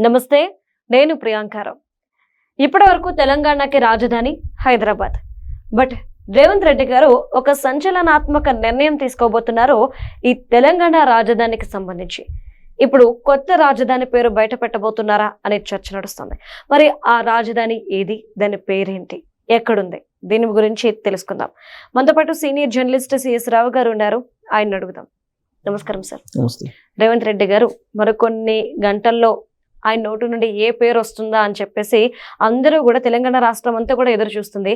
నమస్తే, నేను ప్రియాంకారావు. ఇప్పటి వరకు తెలంగాణకి రాజధాని హైదరాబాద్. బట్ రేవంత్ రెడ్డి గారు ఒక సంచలనాత్మక నిర్ణయం తీసుకోబోతున్నారు ఈ తెలంగాణ రాజధానికి సంబంధించి. ఇప్పుడు కొత్త రాజధాని పేరు బయట పెట్టబోతున్నారా అనే చర్చ నడుస్తుంది. మరి ఆ రాజధాని ఏది, దాని పేరేంటి, ఎక్కడుంది, దీని గురించి తెలుసుకుందాం. మనతో పాటు సీనియర్ జర్నలిస్ట్ సిఎస్ రావు గారు ఉన్నారు, ఆయన అడుగుదాం. నమస్కారం సార్. నమస్తే. రేవంత్ రెడ్డి గారు మరికొన్ని గంటల్లో ఆయన నోటు నుండి ఏ పేరు వస్తుందా అని చెప్పేసి అందరూ కూడా, తెలంగాణ రాష్ట్రం అంతా కూడా ఎదురు చూస్తుంది.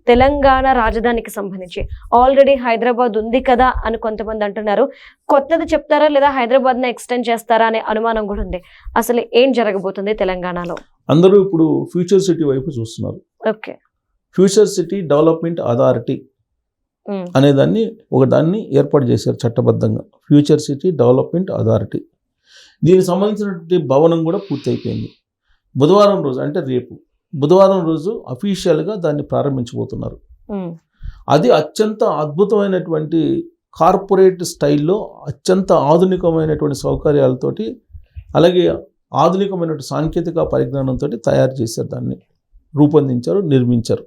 తెలంగాణ రాజధానికి సంబంధించి ఆల్రెడీ హైదరాబాద్ ఉంది కదా అని కొంతమంది అంటున్నారు. కొత్తది చెప్తారా లేదా హైదరాబాద్ ని ఎక్స్టెండ్ చేస్తారా అనే అనుమానం కూడా ఉంది. అసలు ఏం జరగబోతుంది తెలంగాణలో? అందరూ ఇప్పుడు ఫ్యూచర్ సిటీ వైపు చూస్తున్నారు. Okay, future city development authority అనేదాన్ని ఒకదాన్ని ఏర్పాటు చేశారు చట్టబద్ధంగా. ఫ్యూచర్ సిటీ డెవలప్మెంట్ అథారిటీ, దీనికి సంబంధించినటువంటి భవనం కూడా పూర్తయిపోయింది. బుధవారం రోజు, అంటే రేపు బుధవారం రోజు అఫీషియల్గా దాన్ని ప్రారంభించబోతున్నారు. అది అత్యంత అద్భుతమైనటువంటి కార్పొరేట్ స్టైల్లో అత్యంత ఆధునికమైనటువంటి సౌకర్యాలతోటి, అలాగే ఆధునికమైనటువంటి సాంకేతిక పరిజ్ఞానంతో తయారు చేశారు, దాన్ని రూపొందించారు, నిర్మించారు.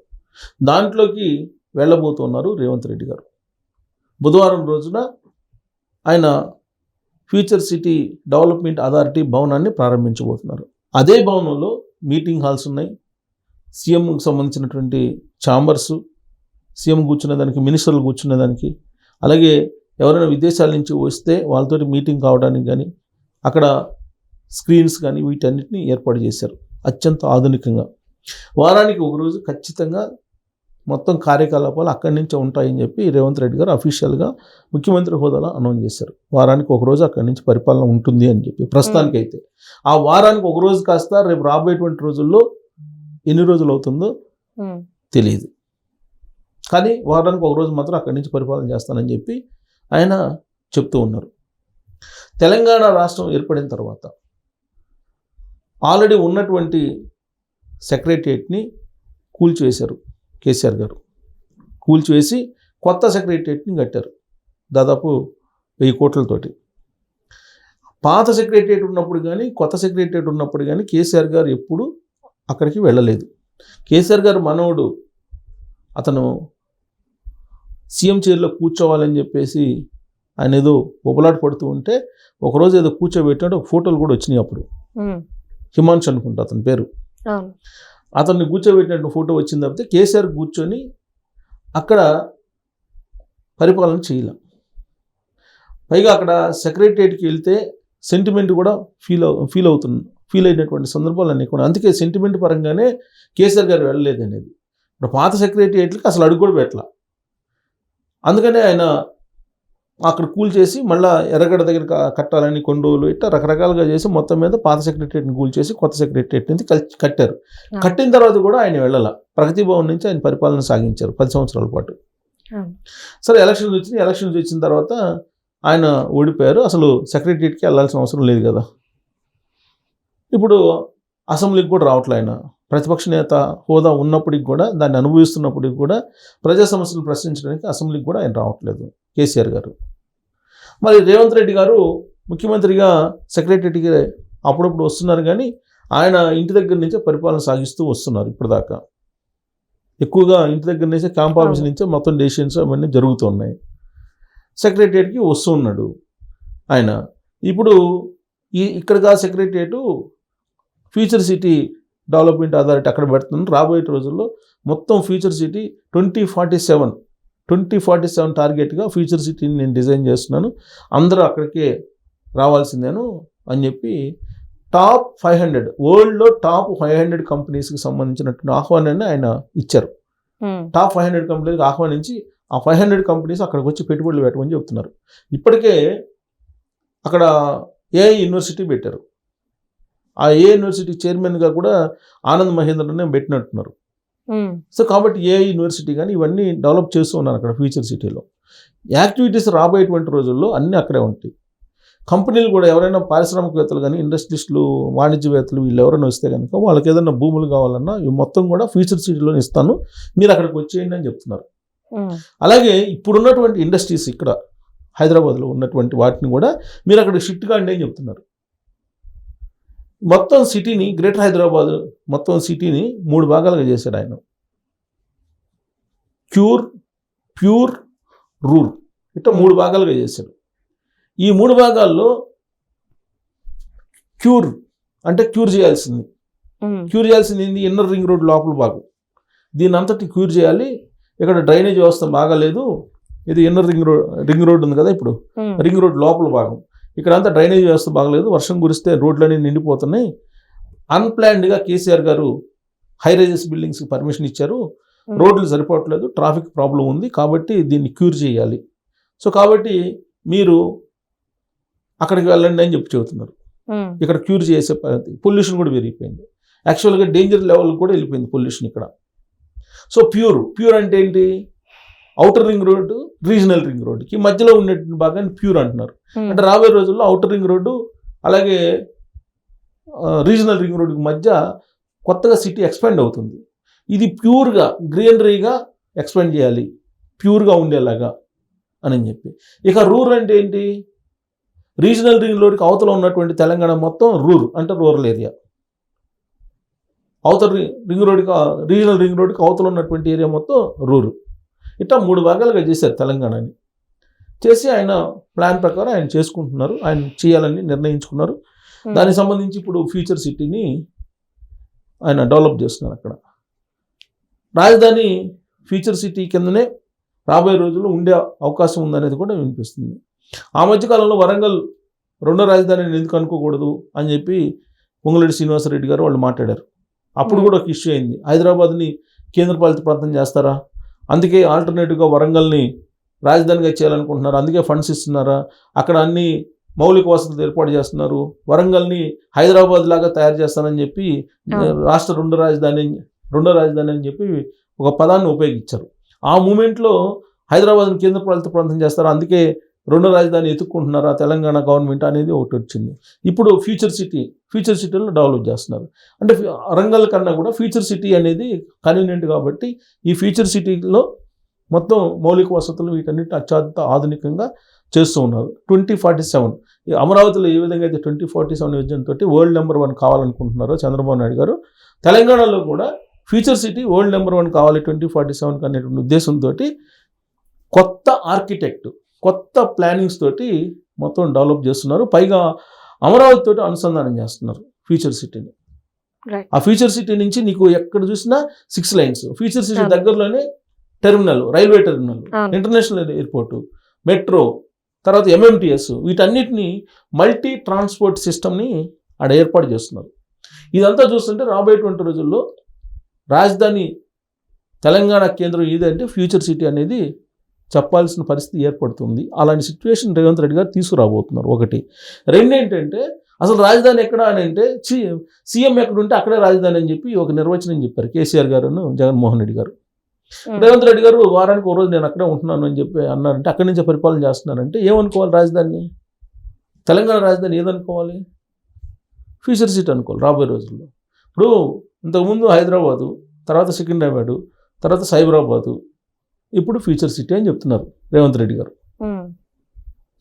దాంట్లోకి వెళ్ళబోతున్నారు రేవంత్ రెడ్డి గారు. బుధవారం రోజున ఆయన ఫ్యూచర్ సిటీ డెవలప్మెంట్ అథారిటీ భవనాన్ని ప్రారంభించబోతున్నారు. అదే భవనంలో మీటింగ్ హాల్స్ ఉన్నాయి, సీఎంకి సంబంధించినటువంటి ఛాంబర్సు, సీఎం కూర్చునేదానికి, మినిస్టర్లు కూర్చునేదానికి, అలాగే ఎవరైనా విదేశాల నుంచి వస్తే వాళ్ళతోటి మీటింగ్ కావడానికి కానీ అక్కడ స్క్రీన్స్ కానీ వీటన్నిటిని ఏర్పాటు చేశారు అత్యంత ఆధునికంగా. వారానికి ఒకరోజు ఖచ్చితంగా మొత్తం కార్యకలాపాలు అక్కడి నుంచే ఉంటాయని చెప్పి రేవంత్ రెడ్డి గారు అఫీషియల్గా ముఖ్యమంత్రి హోదాలో అనౌన్స్ చేశారు. వారానికి ఒకరోజు అక్కడి నుంచి పరిపాలన ఉంటుంది అని చెప్పి. ప్రస్తుతానికైతే ఆ వారానికి ఒక రోజు కాస్త రేపు రాబోయేటువంటి రోజుల్లో ఎన్ని రోజులు అవుతుందో తెలియదు, కానీ వారానికి ఒక రోజు మాత్రం అక్కడి నుంచి పరిపాలన చేస్తానని చెప్పి ఆయన చెప్తూ ఉన్నారు. తెలంగాణ రాష్ట్రం ఏర్పడిన తర్వాత ఆల్రెడీ ఉన్నటువంటి సెక్రటరియట్ని కూల్చివేశారు కేసీఆర్ గారు. కూల్చివేసి కొత్త సెక్రటరియట్ని కట్టారు దాదాపు 1000 కోట్లతోటి. పాత సెక్రటరియట్ ఉన్నప్పుడు కానీ కొత్త సెక్రటరియట్ ఉన్నప్పుడు కానీ కేసీఆర్ గారు ఎప్పుడు అక్కడికి వెళ్ళలేదు. కేసీఆర్ గారు మనవడు, అతను సీఎం చైర్లో కూర్చోవాలని చెప్పేసి ఆయన ఏదో పొబలాట పడుతూ ఉంటే ఒకరోజు ఏదో కూర్చోబెట్టినట్టు ఫోటోలు కూడా వచ్చినాయి. అప్పుడు హిమాంశు అనుకుంటా అతని పేరు. అతన్ని కూర్చోబెట్టినట్టు ఫోటో వచ్చింది తప్పితే కేసీఆర్ కూర్చొని అక్కడ పరిపాలన చేయలేం. పైగా అక్కడ సెక్రటరియట్కి వెళ్తే సెంటిమెంట్ కూడా ఫీల్ అయినటువంటి సందర్భాలు అన్నీ కూడా. అందుకే సెంటిమెంట్ పరంగానే కేసీఆర్ గారు వెళ్ళలేదు అనేది. ఇప్పుడు పాత సెక్రటరియట్లకి అసలు అడుగు కూడా పెట్టాల. అందుకనే ఆయన అక్కడ కూల్చేసి మళ్ళీ ఎర్రగడ్డ దగ్గర కట్టాలని కొన్ని రోజులు ఇట్లా రకరకాలుగా చేసి మొత్తం మీద పాత సెక్రటరియట్ని కూల్చేసి కొత్త సెక్రటరియట్ నుంచి కట్టారు. కట్టిన తర్వాత కూడా ఆయన వెళ్ళాల. ప్రగతి భవన్ నుంచి ఆయన పరిపాలన సాగించారు 10 సంవత్సరాల పాటు. సరే, ఎలక్షన్స్ వచ్చిన తర్వాత ఆయన ఓడిపోయారు. అసలు సెక్రటరియట్కి వెళ్ళాల్సిన అవసరం లేదు కదా. ఇప్పుడు అసెంబ్లీకి కూడా రావట్లే ఆయన. ప్రతిపక్ష నేత హోదా ఉన్నప్పటికి కూడా, దాన్ని అనుభవిస్తున్నప్పటికి కూడా ప్రజా సమస్యలు ప్రశ్నించడానికి అసెంబ్లీకి కూడా ఆయన రావట్లేదు కేసీఆర్ గారు. మరి రేవంత్ రెడ్డి గారు ముఖ్యమంత్రిగా సెక్రటరీకి అప్పుడప్పుడు వస్తున్నారు, కానీ ఆయన ఇంటి దగ్గర నుంచే పరిపాలన సాగిస్తూ వస్తున్నారు. ఇప్పటిదాకా ఎక్కువగా ఇంటి దగ్గర నుంచే, క్యాంప్ ఆఫీస్ నుంచే మొత్తం డెసిషన్స్ అవన్నీ జరుగుతున్నాయి. సెక్రటరియట్కి వస్తూ ఉన్నాడు ఆయన. ఇప్పుడు ఇక్కడగా secretariat future city development authority అక్కడ పెడుతున్నాను. రాబోయే రోజుల్లో మొత్తం ఫ్యూచర్ సిటీ 2047 టార్గెట్గా ఫ్యూచర్ సిటీని నేను డిజైన్ చేస్తున్నాను, అందరూ అక్కడికే రావాల్సిందేను అని చెప్పి టాప్ 500 వరల్డ్లో టాప్ 500 కంపెనీస్కి సంబంధించినటువంటి ఆహ్వానాన్ని ఆయన ఇచ్చారు. టాప్ 500 కంపెనీలకు ఆహ్వానించి ఆ 500 కంపెనీస్ అక్కడికి వచ్చి పెట్టుబడులు పెట్టమని చెప్తున్నారు. ఇప్పటికే అక్కడ ఏఐ యూనివర్సిటీ పెట్టారు. ఆ ఏఐ యూనివర్సిటీ చైర్మన్గా కూడా ఆనంద్ మహేంద్రనే పెట్టినట్టున్నారు. సో కాబట్టి ఏఐ యూనివర్సిటీ కానీ ఇవన్నీ డెవలప్ చేస్తూ ఉన్నారు అక్కడ ఫ్యూచర్ సిటీలో. యాక్టివిటీస్ రాబోయేటువంటి రోజుల్లో అన్నీ అక్కడే ఉంటాయి. కంపెనీలు కూడా ఎవరైనా పారిశ్రామికవేత్తలు కానీ, ఇండస్ట్రియలిస్టులు, వాణిజ్యవేత్తలు వీళ్ళు ఎవరైనా వస్తే కనుక వాళ్ళకి ఏదైనా భూములు కావాలన్నా ఇవి మొత్తం కూడా ఫ్యూచర్ సిటీలోనే ఇస్తాను, మీరు అక్కడికి వచ్చేయండి అని చెప్తున్నారు. అలాగే ఇప్పుడున్నటువంటి ఇండస్ట్రీస్ ఇక్కడ హైదరాబాద్లో ఉన్నటువంటి వాటిని కూడా మీరు అక్కడ షిఫ్ట్ కాండి అని చెప్తున్నారు. మొత్తం సిటీని, గ్రేటర్ హైదరాబాద్ మొత్తం సిటీని 3 భాగాలుగా చేశాడు ఆయన. ప్యూర్, రూర్ ఇట్లా 3 భాగాలుగా చేశాడు. ఈ 3 భాగాల్లో క్యూర్ చేయాల్సింది ఏంది, ఇన్నర్ రింగ్ రోడ్ లోపల భాగం. దీని అంతటి క్యూర్ చేయాలి. ఇక్కడ డ్రైనేజ్ వ్యవస్థ బాగాలేదు. ఇది ఇన్నర్ రింగ్ రోడ్ ఉంది కదా, ఇప్పుడు రింగ్ రోడ్ లోపల భాగం. ఇక్కడ అంతా డ్రైనేజ్ వ్యవస్థ బాగలేదు. వర్షం కురిస్తే రోడ్లన్నీ నిండిపోతున్నాయి. అన్ప్లాన్డ్గా కేసీఆర్ గారు హై రైజెస్ బిల్డింగ్స్కి పర్మిషన్ ఇచ్చారు. రోడ్లు సరిపోవట్లేదు, ట్రాఫిక్ ప్రాబ్లం ఉంది, కాబట్టి దీన్ని క్యూర్ చేయాలి. సో కాబట్టి మీరు అక్కడికి వెళ్ళండి అని చెబుతున్నారు. ఇక్కడ క్యూర్ చేసే పద్ధతి. పొల్యూషన్ కూడా పెరిగిపోయింది. యాక్చువల్గా డేంజర్ లెవెల్ కూడా వెళ్ళిపోయింది పొల్యూషన్ ఇక్కడ. సో ప్యూర్ అంటే ఏంటి, outer ring road, regional ring రోడ్డుకి మధ్యలో ఉండే భాగాన్ని ప్యూర్ అంటున్నారు. అంటే రాబోయే రోజుల్లో ఔటర్ రింగ్ రోడ్డు అలాగే రీజనల్ రింగ్ రోడ్డుకి మధ్య కొత్తగా సిటీ ఎక్స్పాండ్ అవుతుంది. ఇది ప్యూర్గా గ్రీనరీగా ఎక్స్పాండ్ చేయాలి, ప్యూర్గా ఉండేలాగా అని చెప్పి. ఇక రూర్ అంటే ఏంటి, రీజనల్ రింగ్ రోడ్కి అవతల ఉన్నటువంటి తెలంగాణ మొత్తం రూర్ అంటే రూరల్ ఏరియా. అవతల రీజనల్ రింగ్ రోడ్కి అవతల ఉన్నటువంటి ఏరియా మొత్తం రూరు. ఇట్లా 3 భాగాలుగా చేశారు తెలంగాణని. చేసి ఆయన ప్లాన్ ప్రకారం ఆయన చేసుకుంటున్నారు. ఆయన చేయాలని నిర్ణయించుకున్నారు. దానికి సంబంధించి ఇప్పుడు ఫ్యూచర్ సిటీని ఆయన డెవలప్ చేస్తున్నారు. అక్కడ రాజధాని ఫ్యూచర్ సిటీ కిందనే రాబోయే రోజుల్లో ఉండే అవకాశం ఉందనేది కూడా వినిపిస్తుంది. ఆ మధ్యకాలంలో వరంగల్ 2వ రాజధానిని ఎందుకు అనుకోకూడదు అని చెప్పి పొంగులేటి శ్రీనివాసరెడ్డి గారు వాళ్ళు మాట్లాడారు. అప్పుడు కూడా ఒక ఇష్యూ అయింది. హైదరాబాద్ని కేంద్రపాలిత ప్రాంతం చేస్తారా, అందుకే ఆల్టర్నేటివ్గా వరంగల్ని రాజధానిగా చేయాలనుకుంటున్నారు, అందుకే ఫండ్స్ ఇస్తున్నారా, అక్కడ అన్ని మౌలిక వసతులు ఏర్పాటు చేస్తున్నారు, వరంగల్ని హైదరాబాద్ లాగా తయారు చేస్తానని చెప్పి రాష్ట్ర రెండో రాజధాని అని చెప్పి ఒక పదాన్ని ఉపయోగించారు. ఆ మూమెంట్లో హైదరాబాద్ని కేంద్రపాలిత ప్రాంతం చేస్తారా, అందుకే 2వ రాజధాని ఎత్తుక్కుంటున్నారా తెలంగాణ గవర్నమెంట్ అనేది ఒకటి వచ్చింది. ఇప్పుడు ఫ్యూచర్ సిటీలో డెవలప్ చేస్తున్నారు. అంటే వరంగల్ కన్నా కూడా ఫ్యూచర్ సిటీ అనేది కన్వీనియంట్ కాబట్టి ఈ ఫ్యూచర్ సిటీలో మొత్తం మౌలిక వసతులు వీటన్నిటి అత్యంత ఆధునికంగా చేస్తూ ఉన్నారు. 2047 అమరావతిలో ఏ విధంగా అయితే 2047 విజన్తో వరల్డ్ నెంబర్ 1 కావాలనుకుంటున్నారో చంద్రబాబు నాయుడు గారు, తెలంగాణలో కూడా ఫ్యూచర్ సిటీ వరల్డ్ నెంబర్ 1 కావాలి 2047 అనేటువంటి ఉద్దేశంతో కొత్త ఆర్కిటెక్ట్, కొత్త ప్లానింగ్స్ తోటి మొత్తం డెవలప్ చేస్తున్నారు. పైగా అమరావతి తోటి అనుసంధానం చేస్తున్నారు ఫ్యూచర్ సిటీని. ఆ ఫ్యూచర్ సిటీ నుంచి నీకు ఎక్కడ చూసినా 6 లైన్స్, ఫ్యూచర్ సిటీ దగ్గరలోనే terminal, railway terminal, international airport, metro, తర్వాత ఎంఎంటీఎస్, వీటన్నిటిని మల్టీ ట్రాన్స్పోర్ట్ సిస్టమ్ని ఆడ ఏర్పాటు చేస్తున్నారు. ఇదంతా చూస్తుంటే రాబోయేటువంటి రోజుల్లో రాజధాని తెలంగాణ కేంద్రం ఏదంటే ఫ్యూచర్ సిటీ అనేది చెప్పాల్సిన పరిస్థితి ఏర్పడుతుంది. అలాంటి సిచ్యువేషన్ రేవంత్ రెడ్డి గారు తీసుకురాబోతున్నారు. ఒకటి. రెండేంటంటే అసలు రాజధాని ఎక్కడ అని అంటే సీఎం ఎక్కడ ఉంటే అక్కడే రాజధాని అని చెప్పి ఒక నిర్వచనం చెప్పారు కేసీఆర్ గారును జగన్మోహన్ రెడ్డి గారు. రేవంత్ రెడ్డి గారు వారానికి ఒక రోజు నేను అక్కడే ఉంటున్నాను అని చెప్పి అన్నారంటే, అక్కడి నుంచే పరిపాలన చేస్తున్నారంటే ఏమనుకోవాలి రాజధాని? తెలంగాణ రాజధాని ఏదనుకోవాలి? ఫ్యూచర్ సిటీ అనుకోవాలి రాబోయే రోజుల్లో. ఇప్పుడు ఇంతకుముందు హైదరాబాదు, తర్వాత సికింద్రాబాదు, తర్వాత సైబరాబాదు, ఇప్పుడు ఫ్యూచర్ సిటీ అని చెప్తున్నారు రేవంత్ రెడ్డి గారు.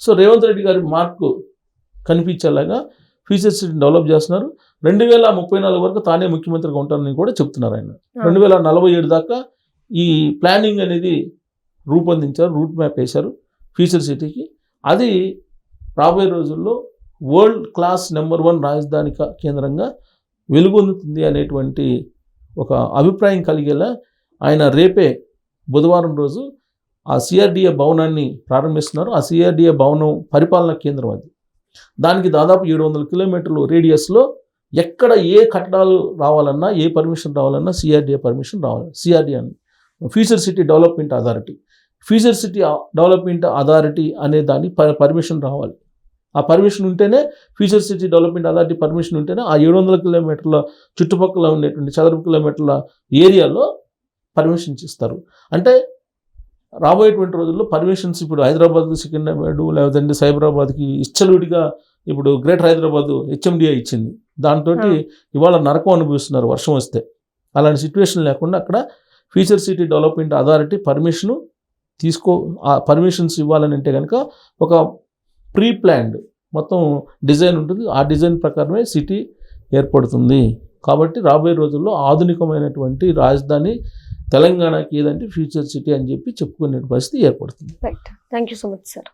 సో రేవంత్ రెడ్డి గారి మార్కు కనిపించేలాగా ఫ్యూచర్ సిటీ డెవలప్ చేస్తున్నారు. 2034 వరకు తానే ముఖ్యమంత్రిగా ఉంటారని కూడా చెప్తున్నారు ఆయన. 2047 దాకా ఈ ప్లానింగ్ అనేది రూపొందించారు, రూట్ మ్యాప్ వేశారు ఫ్యూచర్ సిటీకి. అది రాబోయే రోజుల్లో వరల్డ్ క్లాస్ నెంబర్ 1 రాజధాని కేంద్రంగా వెలుగొందుతుంది అనేటువంటి ఒక అభిప్రాయం కలిగేలా ఆయన రేపే బుధవారం రోజు ఆ సిఆర్డిఏ భవనాన్ని ప్రారంభిస్తున్నారు. ఆ సిఆర్డిఏ భవనం పరిపాలనా కేంద్రం అది. దానికి దాదాపు 700 కిలోమీటర్లు రేడియస్లో ఎక్కడ ఏ కట్టడాలు రావాలన్నా, ఏ పర్మిషన్ రావాలన్నా సిఆర్డిఏ పర్మిషన్ రావాలి. సిఆర్డిఏ అని future city development authority. Future city development authority అనే దాన్ని పర్మిషన్ రావాలి. ఆ పర్మిషన్ ఉంటేనే future city development authority permission ఉంటేనే ఆ 700 కిలోమీటర్ల చుట్టుపక్కల ఉండేటువంటి చదరపు కిలోమీటర్ల ఏరియాలో పర్మిషన్స్ ఇస్తారు. అంటే రాబోయేటువంటి రోజుల్లో పర్మిషన్స్ ఇప్పుడు హైదరాబాద్, సికింద్రాబాద్, లేదంటే సైబరాబాద్కి ఇచ్చలుడిగా ఇప్పుడు గ్రేటర్ హైదరాబాద్ హెచ్ఎండిఏ ఇచ్చింది. దాంతో ఇవాళ నరకం అనుభవిస్తున్నారు వర్షం వస్తే. అలాంటి సిచ్యువేషన్ లేకుండా అక్కడ ఫ్యూచర్ సిటీ డెవలప్మెంట్ అథారిటీ ఆ పర్మిషన్స్ ఇవ్వాలని అంటే కనుక ఒక ప్రీ ప్లాన్డ్ మొత్తం డిజైన్ ఉంటుంది. ఆ డిజైన్ ప్రకారమే సిటీ ఏర్పడుతుంది. కాబట్టి రాబోయే రోజుల్లో ఆధునికమైనటువంటి రాజధాని తెలంగాణకి ఏదంటే ఫ్యూచర్ సిటీ అని చెప్పి చెప్పుకునే పరిస్థితి ఏర్పడుతుంది. Right, thank you so much sir.